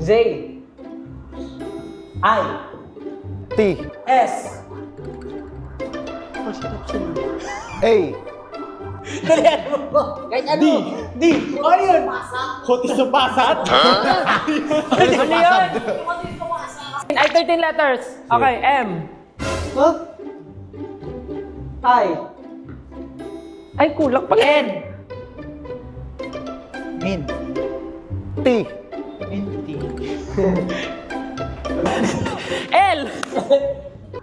Z I T S A Dalihan mo. Kahit ano. D. Ano yun? Hotis sa pasat? Ano yun? Ay, 13 letters. Okay, M. Huh? I. Ay, kulang pa. N. Min. T Minty. L.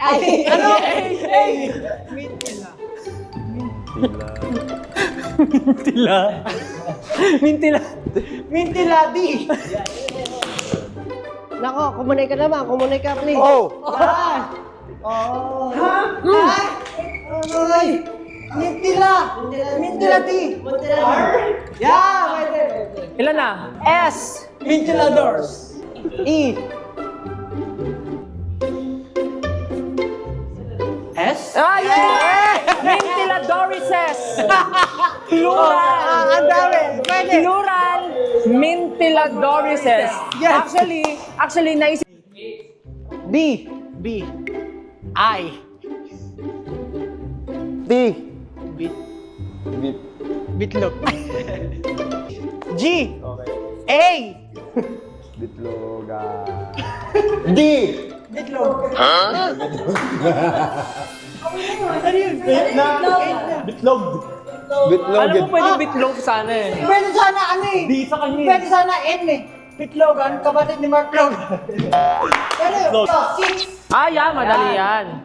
Ay. Ano? A. Mintila. Tila. Mintila. Mintila D. Nako, kumunay ka naman. Kumunay ka, please. O Ah. Oh. Ha? Ay. Mintila. Mintila D. R. Yeah, pwede. Ilan na? S. Ventiladors. E. S? Ah, yeah! Mintiladorises. Plural. Ang dami. Pwede. Plural. Mintiladorises. Yes. Actually, naisip. B. B. I. T Bit. Bit Bitlog. G. Okay. A. Bitloga D Bitlog. Ano yun? Bitlog. Bitlog Alam mo, pwede bitlog sana eh. Pwede sana ano eh. Di sa kanya. Pwede sana N eh. Bitlogan, kapatid ni Mark Log. Pero yun. Six. Ah, yeah, madali yan.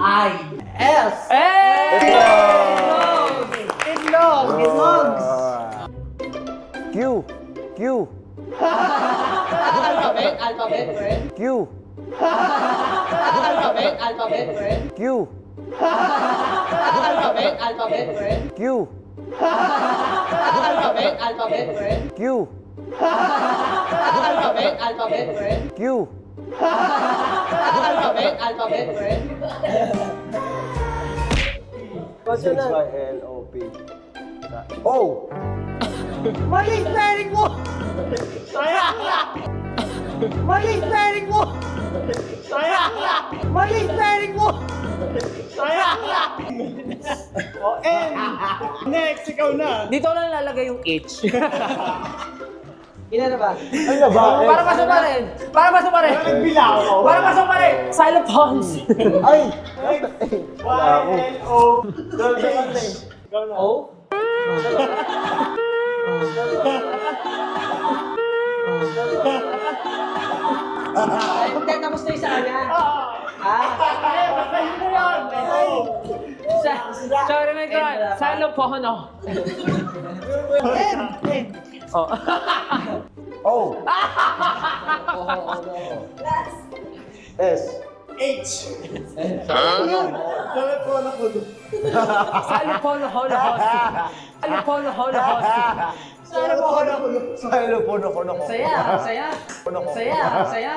I. S. Eh! Bitlog. Bitlogs. Q Q Alphabet, friend. Q Alphabet, friend. Q Alphabet, friend. Q Alphabet, friend. Q Alphabet, friend. Q Alphabet, friend. L-O-P O Mali spelling mo! Mali spelling mo! Mali spelling mo! O, N. Next, ikaw na. Dito lang lalagay yung H. Ina na ba? Ano ba? Para pasok pa rin. Para pasok pa rin. Nagbilang ako. Para pasok pa rin. Xylophones. Ay! Y-L-O. Ikaw na. O? Hindi, tapos na yung sa kanya. Sorry, my God. Xylophono. Oh. O S H. Telepono ko doon. Xylophono holocaust. Xylophono holocaust. Telepono ko doon. Xylophone ako. Saya, saya. Saya, saya.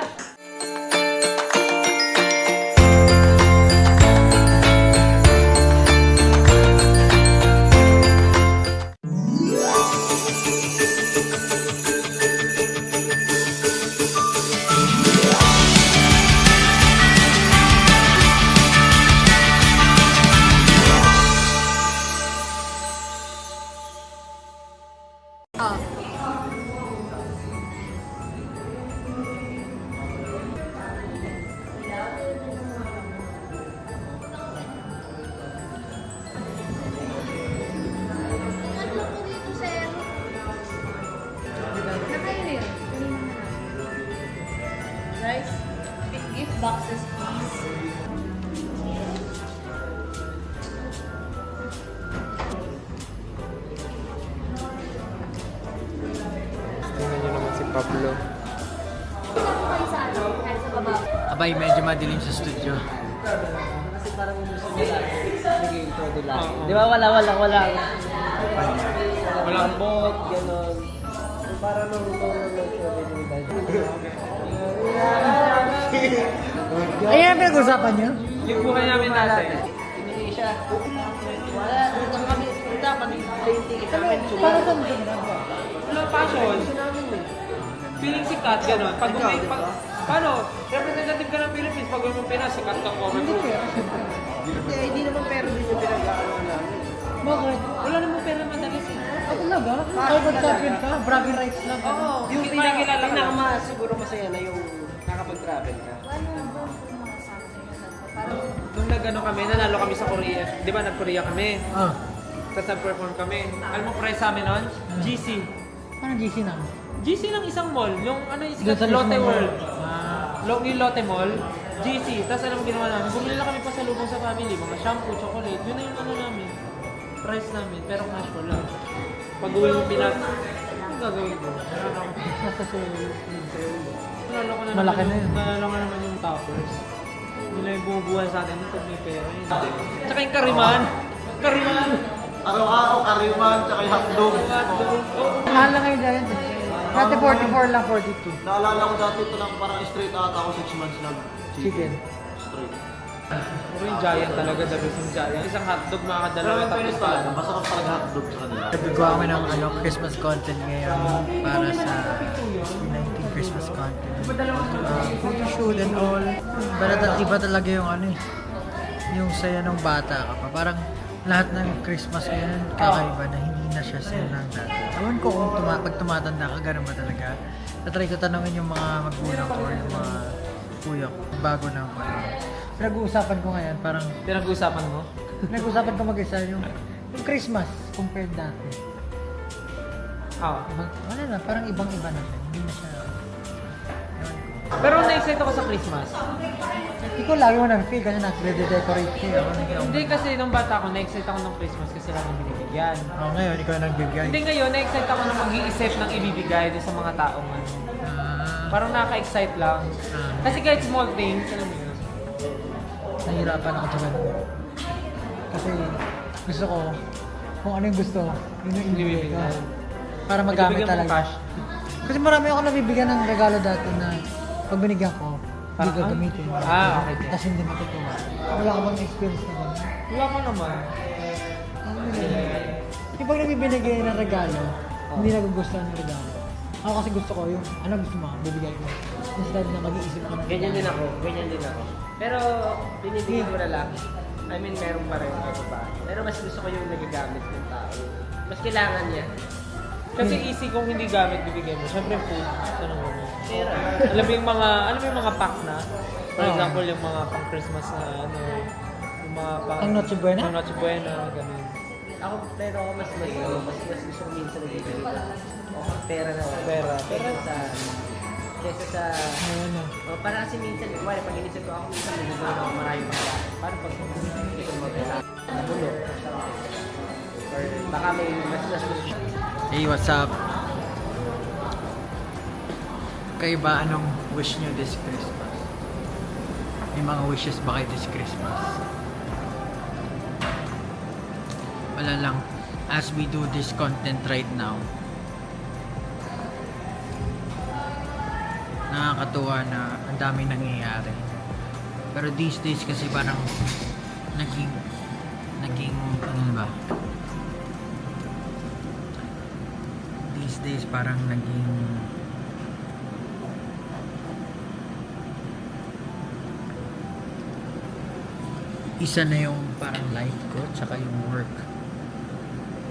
Tingnan nyo naman si Pablo. Abay, medyo madilim sa studio. Kasi parang gusto nila, nag-intro nila. Di ba wala. Walang bot, gano'n. Parang nung show nila. Ayan ang pinag-usapan niyo? Yung buhay namin dati. Pinili siya. Wala, dito kami, punta kami, painting kita. Para saan ba ginagawa? Wala passion. Feeling sikat, gano'n. Pag paano? Representative ka ng Philippines, pag mo Pinas, sikat ka po. Hindi naman pero din yung pinag-aano namin. Bakit? Wala namang pera madalas eh. Ah, talaga? Harvard champion ka? Bragging rights lang. Oo, Yung hindi makikilala ka lang. siguro masaya na yung nakapag-travel ka. Nung nag-ano kami, nanalo kami sa Korea. Di ba, nag-Korea kami. Ah. Tapos nag-perform kami. Alam mo price sa amin nun? GC. Ano GC na? GC lang isang mall. Yung ano yung Doon sa Lotte mismong World. Ah. Yung Lotte Mall. GC. Tapos alam mo ginawa namin. Bumili lang kami pa sa lubong sa family. Mga shampoo, chocolate. Yun na yung ano namin. Price namin. Pero cash wala. Pag-uwi mo Pinas. Ano gagawin mo? Nasa Seoul. Nalala ko na Malaki naman na yun. Nalala ko naman yung toppers. Nila yung bumubuhay sa atin pag may pera. Tsaka yung kariman. Kariman! Araw-araw, kariman, tsaka yung hotdog. Mahal lang kayo dyan. Dati 44 lang, 42. Naalala ko dati ito lang parang straight ata ako 6 months Chicken. Straight. Puro yung giant talaga, the best yung giant. Isang hotdog makakadalawa tapos Talaga, masarap talaga hotdog sa kanila. Nagagawa kami ng Christmas content ngayon para sa 19 Christmas content. Photoshoot and all. Iba talaga yung yung saya ng bata ka pa. Parang lahat ng Christmas ngayon kakaiba na hindi na siya same ng dati. Ewan ko kung pag tumatanda ka, gano'n ba talaga? Tatry ko tanongin yung mga magulang ko, yung mga kuya ko, bago na ako. Pinag-uusapan ko ngayon, parang Pinag-uusapan mo? pinag-uusapan ko mag-isa yung Christmas compared dati. Oo. Wala na, parang ibang-iba na siya. Hindi na siya... Pero na-excite ako sa Christmas. Ikaw lagi mo na-feel kasi nag-decorate siya. Hindi kasi nung bata ako, na-excite ako ng Christmas kasi lang yung binibigyan. Ngayon, ikaw nagbibigay. Hindi ngayon, na-excite ako na mag-iisip ng ibibigay din sa mga taong ano. Parang nakaka-excite lang. Kasi kahit small things, alam mo yun. Nahirapan ako sa ganun. Kasi gusto ko, kung ano yung gusto, yun yung ibibigay ko. Para magamit Ibibigyan mo talaga. cash. Kasi marami ako nabibigyan ng regalo dati na pag binigyan ko, hindi ko Parang, gamitin. okay. Tapos hindi matutuwa. Wala ka bang experience na gano'n? Wala ko naman. Yung pag nabibinigay ng regalo, hindi nagugustuhan ng regalo. Ako kasi gusto ko yung, ano gusto mo, bibigay mo. Instead na mag-iisip ako ng Ganyan din ako. Pero binibigyan ko na lang. I mean, meron pa rin ako pa. Pero mas gusto ko yung nagagamit ng tao. Mas kailangan niya. Kasi easy kung hindi gamit bibigyan mo. Siyempre food. Tanong mo. Pera. Alam mo yung mga pack na? For Oo. example, yung mga pang Christmas na ano, yung mga pang... Pang Noche Buena? Pang Noche Buena, ganun. Pero ako mas gusto ko minsan nagbibigay ko. Pera na. Pera. Kesa sa... Ayun na. Para kasi minsan, wala, pag inisip ko ako minsan, nagagawa na ako maraming pagkain. Paano pag hindi ko magkala? Nabulo. Or baka may mas gusto. Hey, what's up? Kayo ba anong wish nyo this Christmas? May mga wishes ba kayo this Christmas? Wala lang. As we do this content right now, nakakatuwa na ang daming nangyayari. Pero these days kasi parang naging ano ba? These days parang naging isa na yung parang life ko tsaka yung work.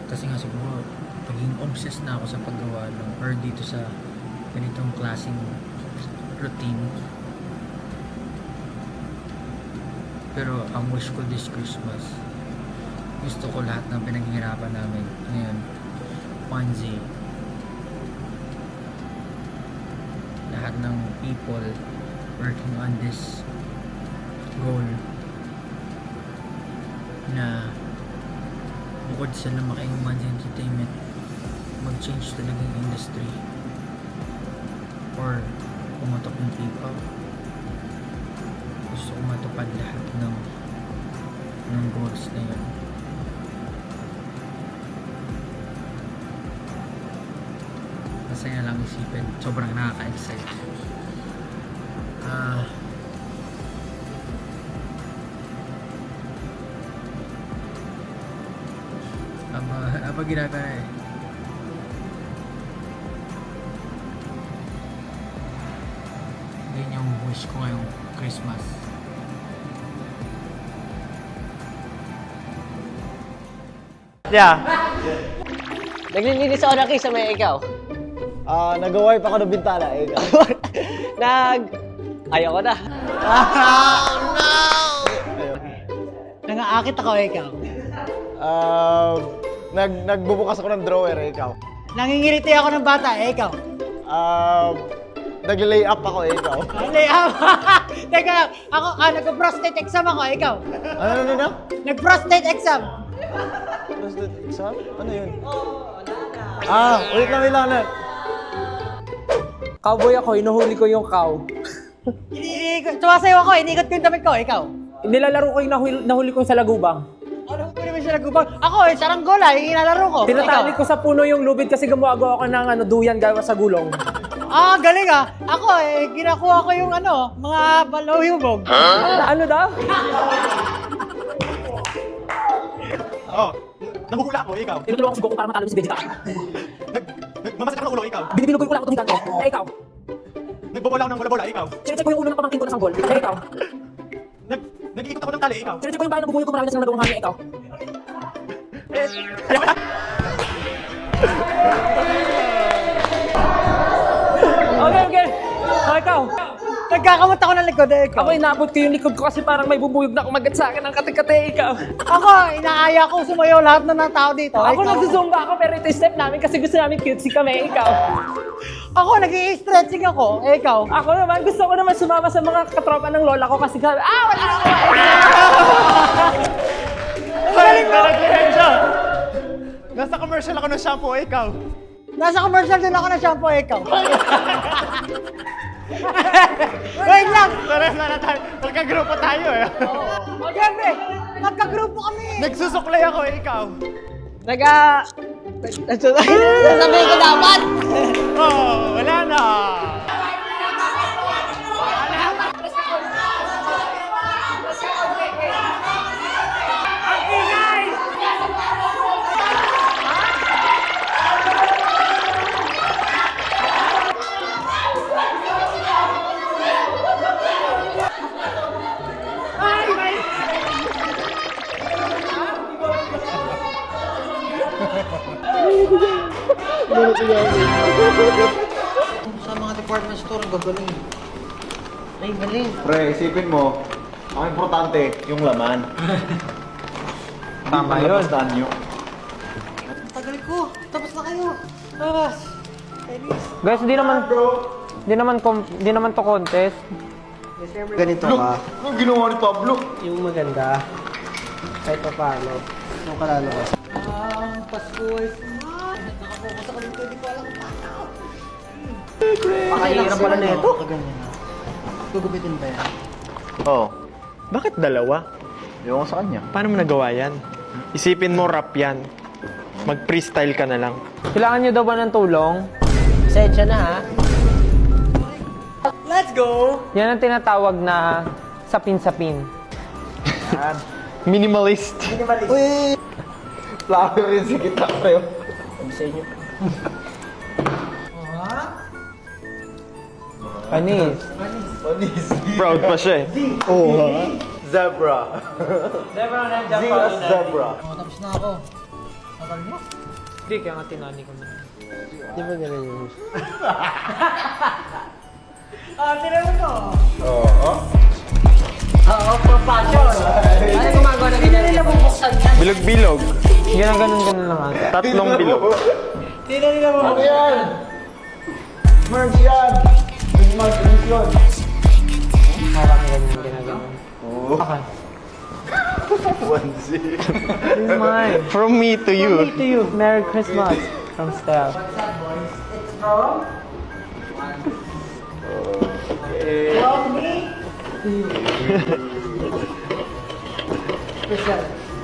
Kasi nga siguro naging obsessed na ako sa paggawa ng or dito sa ganitong klaseng routine. Pero ang wish ko this Christmas, gusto ko lahat ng pinaghihirapan namin ngayon, Panzi, lahat ng people working on this goal na bukod sa lumaking Man's Entertainment, mag-change talaga yung industry or pumatok ng K-pop. Gusto ko matupad lahat ng goals na yun. Masaya lang isipin. Sobrang nakaka-excite. Apa ginagawa eh? Yun yung wish ko ngayong Christmas. Yeah. Naglilinis ako ng kisa, may ikaw. Nag-wipe ako ng bintana. Ikaw. Ayaw ko na. Nangaakit ako, ikaw. Nagbubukas ako ng drawer. Ikaw. Nangingiliti ako ng bata, ikaw. Nag-lay up ako. Ikaw. Lay up! Teka lang, ako, nag-prostate exam ako, ikaw. Ano? Nag-prostate exam. Prostate exam? Ano yun? Wait lang. Cowboy ako, inuhuli ko yung cow. Sumasayaw ako, iniikot ko yung damit ko, ikaw. Nilalaro ko yung nahuli ko sa lagubang. Ano ko naman siya nagubang? Ako, saranggola, yung inalaro ko. Tinatali ko sa puno yung lubid kasi gumagawa ako ng duyan gawa sa gulong. Galing ah. Ako, ginakuha ko yung mga balawhubog. Ano daw? Nabukula ako. Ikaw. Tinutulungan ko si Goku para matalo si Vegeta. Nagmamasak ako ng ulo. Ikaw. Binibilugoy ko lang ako itong higante. Ikaw. Nagbobola ako ng bola-bola. Ikaw. Sinecheck ko yung ulo ng pamangkin ko na sanggol. Ikaw. Nag-iikot ako ng tali. Ikaw. Sinecheck ko yung bahay ng bubuyo ko marami na silang nagawang hangin. Ikaw. Okay. Ikaw. Nagkakamot ako ng likod, ikaw. Ako inaabot ko yung likod ko kasi parang may bubuyog na kumagat sa akin ng kate-kate. Ikaw. Ako, inaaya ko sumayaw lahat ng tao dito. Ako Ikaw. nagsusumba ako pero ito yung step namin kasi gusto namin cutesy kami. Ikaw. Ako, nag-i-stretching ako. Ikaw. Ako naman, gusto ko naman sumama sa mga katropa ng lola ko kasi wala ako. Nasa commercial ako ng shampoo. Ikaw. Nasa commercial din ako ng shampoo, ikaw. Wait lang! Tara tayo. Magkagrupo tayo eh. Siyempre, magkagrupo kami. Nagsusuklay ako. Ikaw. Sasabihin ko dapat! Wala na. Sa mga department store, ang gagaling. Ay, galing. Pre, isipin mo, ang importante, yung laman. Tama yun. Nyo. Tagal ko. Tapos na kayo. Tapos. Guys, di naman to contest. Ganito ka. Anong ginawa ni Pablo? Yung maganda. Kahit pa paano. Yung kalalo ka. Ang Pasko ay suman. Nakapokus ako dito, hindi ko alam kung paano. Pakahirap pala na ito. Ganyan na. Gugupitin pa yan. Oh. Bakit dalawa? Ewan ko sa kanya. Paano mo nagawa yan? Isipin mo rap yan. Mag-freestyle ka na lang. Kailangan nyo daw ba ng tulong? Pasensya na ha. Let's go! Yan ang tinatawag na sapin-sapin. Minimalist. Lalo rin si kita, pre. Sa inyo. Panis. Panis. Proud pa siya eh. Zebra. Z as zebra. Tapos na ako. Tagal mo? Hindi, kaya nga tinani ko na. Di ba ganun yun? Tinanong ko. Oo. Oo, for fashion. Ano gumagawa na ganyan? Hindi bubuksan yan. Bilog-bilog. Ganun lang ata. Tatlong bilog. Tingnan nila mo. Ano yan? Merge yan. Merge yun. Parang ganyan ginagawa. Oo. mo. Onesie. This is mine. From me to you. To you. Merry Christmas from Steph.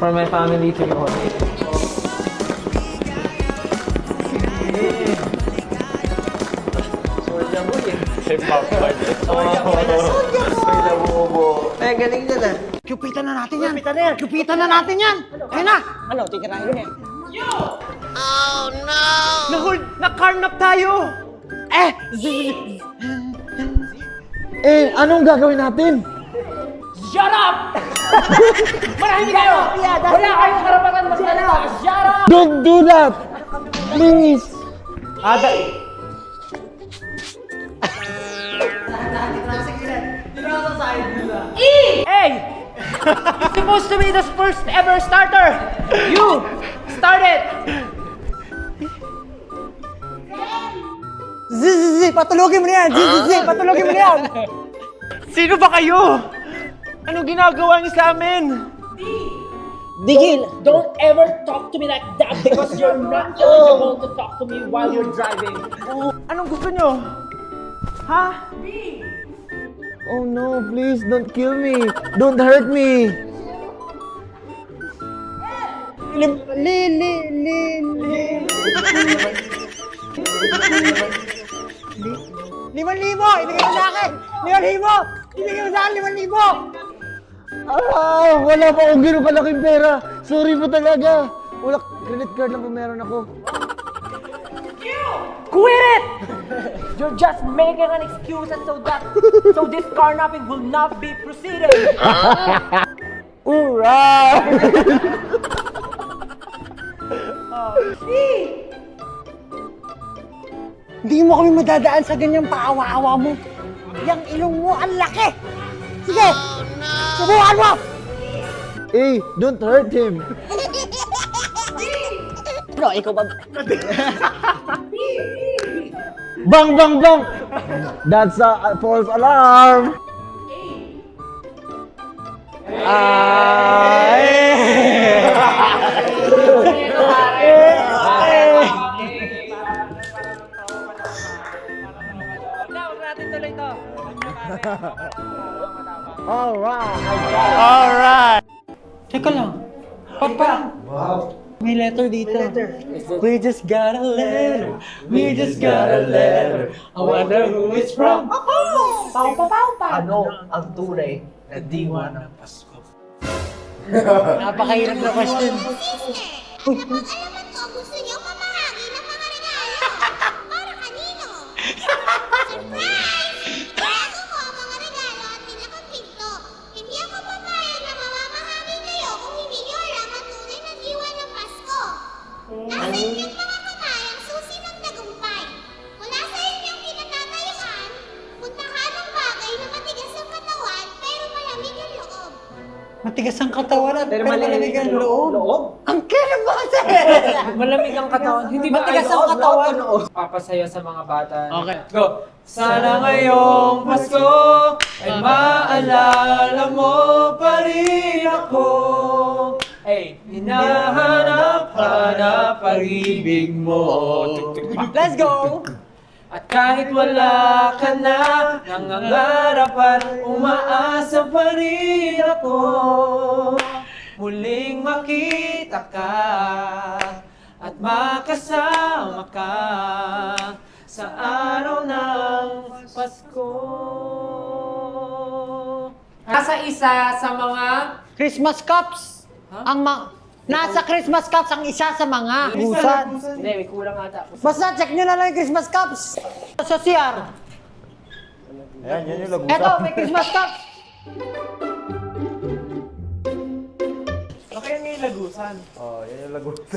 For my family to you. Eh, galing dyan ah. Kupitan na natin yan. Kupitan na yan. Kupitan na natin yan. Ayun na. Ano, titirahin yun eh. Na-carnap tayo. Anong gagawin natin? Shut up! Marahimik kayo! Wala kayong karapatan magsalita! Shut up! Don't do that! Please! Hey! You're supposed to be the first ever starter! You! Start it! Zizizi, patulogin mo na yan. Zizizi, patulogin mo na yan. Sino ba kayo? Ano ginagawa niyo sa amin? Digil. Don't ever talk to me like that because you're not eligible to talk to me while you're driving. Anong gusto niyo? Ha? Oh no, please don't kill me. Don't hurt me. Limang libo, ibigay mo sa akin. 5,000. Ibigay mo sa akin 5,000. Wala pa akong gano'ng kalaking pera. Sorry po talaga. Wala, credit card lang po meron ako. Quit it! You're just making an excuse and so this carnapping will not be proceeded. Alright! Hindi mo kami madadaan sa ganyang paawa-awa mo. Yang ilong mo ang laki. Sige, subukan mo. Hey, don't hurt him. No, ikaw ba? Bang, bang, bang! That's a false alarm. Huwag natin tuloy to. Alright. Teka lang. Papa. May letter dito. We just got a letter. We just got a letter. I wonder who it's from. Ano ang tunay na diwa ng Pasko? Napakahirap na question. Ang alaman ko, gusto niyo mamahagi ng mga regalo. Para kanino? Surprise! Bago ko ang mga regalo at pinakapinto. Hindi ako papayag na mamamahagi kayo kung hindi niyo alam ang tunay na diwa ng Pasko. Nasa inyong mga kamay ang susi ng tagumpay. Kung nasa inyong kinatatayuan, puntahan ang bagay na matigas ang katawan pero malamig ang loob. Matigas ang katawan at pero malamig ang loob. Ang kalabasa! Malamig ang katawan. Hindi ba Matigas ang katawan. Papasaya sa mga bata. Okay. Go! Sana ngayong Pasko ay maalala mo pa rin ako. Ay, hinahanap-hanap pag-ibig mo. Let's go! At kahit wala ka na, nangangarap at umaasa pa rin ako. Muling makita ka at makasama ka sa araw ng Pasko. Nasa isa sa mga Christmas cups. Nasa Christmas cups ang isa sa mga gusan. Hindi, may kulang ata. Basta check nyo na lang yung Christmas cups. Sa CR. Ayan, yan yung lagusan. Eto, may Christmas cups. Okay nga yung lagusan. Oh, yan yung lagusan.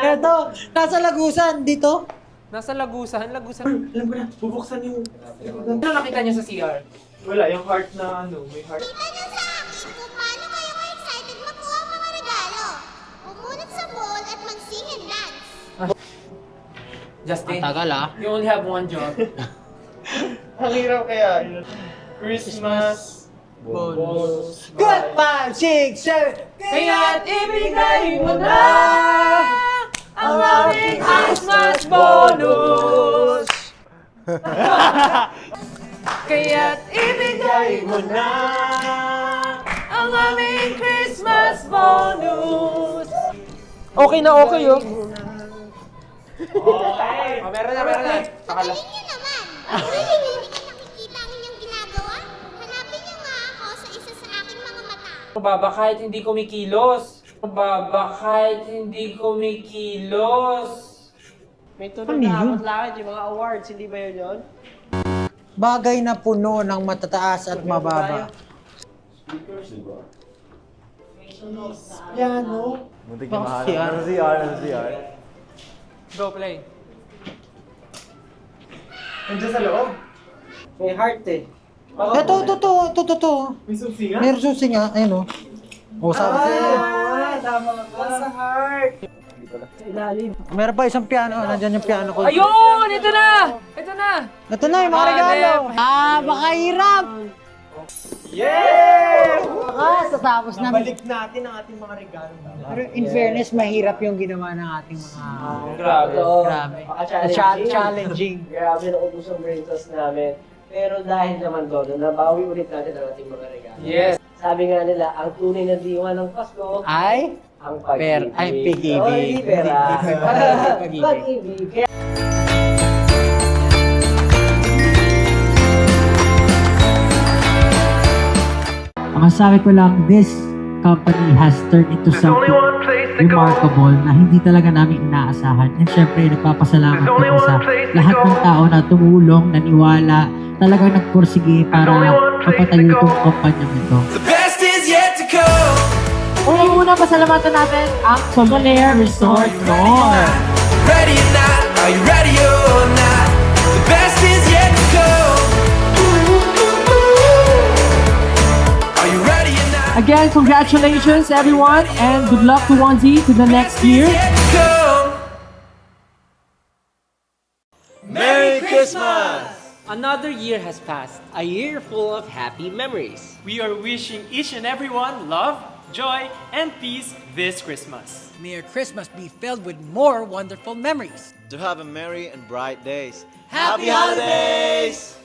Eto, nasa lagusan. Dito. Nasa lagusan. Alam ko na, bubuksan yung... Ano nakita niyo sa CR? Wala, yung heart na ano, may heart. Kita niyo sa akin kung paano kayo ka-excited makuha ang mga regalo. Pumunot sa mall at mag-sing and dance. Justin, Tagal ah. you only have one job. Ang hirap kaya. Christmas Bonus. Good! 5, 6, 7! Kaya't ibigay mo na ang aming Christmas bonus. Kaya't ibigay mo na ang aming Christmas bonus. Okay na okay, oh. Meron na. Galing nyo naman. Kung hindi nakikita ang inyong ginagawa, hanapin nyo nga ako sa isa sa aking mga mata. Baba kahit hindi kumikilos. Baba kahit hindi kumikilos. May tunog na apat langit yung mga awards, hindi ba yun? Bagay na puno ng matataas at mababa. Piano. Muntik na mahanap. Nasa CR. Go play. Nandiyan sa loob. May heart eh. Ito. May susi nga. Meron susi nga. Ayun o. O, sabi Tama ka. Sa heart. Ilalim. Meron pa isang piano. Nandyan yung piano ko. Ayun! Ito na! Ito na! Ito na yung mga regalo. Baka hirap. Sa tapos na. Balik natin ang ating mga regalo. Pero in fairness, mahirap yung ginawa ng ating mga... Grabe. Grabe. Challenging. Grabe na ubus ang brain cells namin. Pero dahil naman doon, nabawi ulit natin ang ating mga regalo. Yes. Sabi nga nila, ang tunay na diwa ng Pasko, Ay? ang pag-ibig. Pag-ibig. Oh, hindi pera. Pag-ibig. Pag-ibig. Kaya Masabi ko lang, this company has turned into something remarkable na hindi talaga namin inaasahan. And syempre, nagpapasalamat kami sa lahat ng tao na tumulong, naniwala, talagang nagpursige para mapatayo itong kumpanyang ito. Unang-una, pasalamatan natin ang Sololaire Resort North. Ready or not, are you ready or not? The best is yet to come. Are you ready or not? Again, congratulations everyone and good luck to Wanzi to the next year. Yet to come. Merry Christmas! another year has passed, a year full of happy memories. We are wishing each and everyone love, joy, and peace this Christmas. May your Christmas be filled with more wonderful memories. To have a merry and bright days. Happy holidays!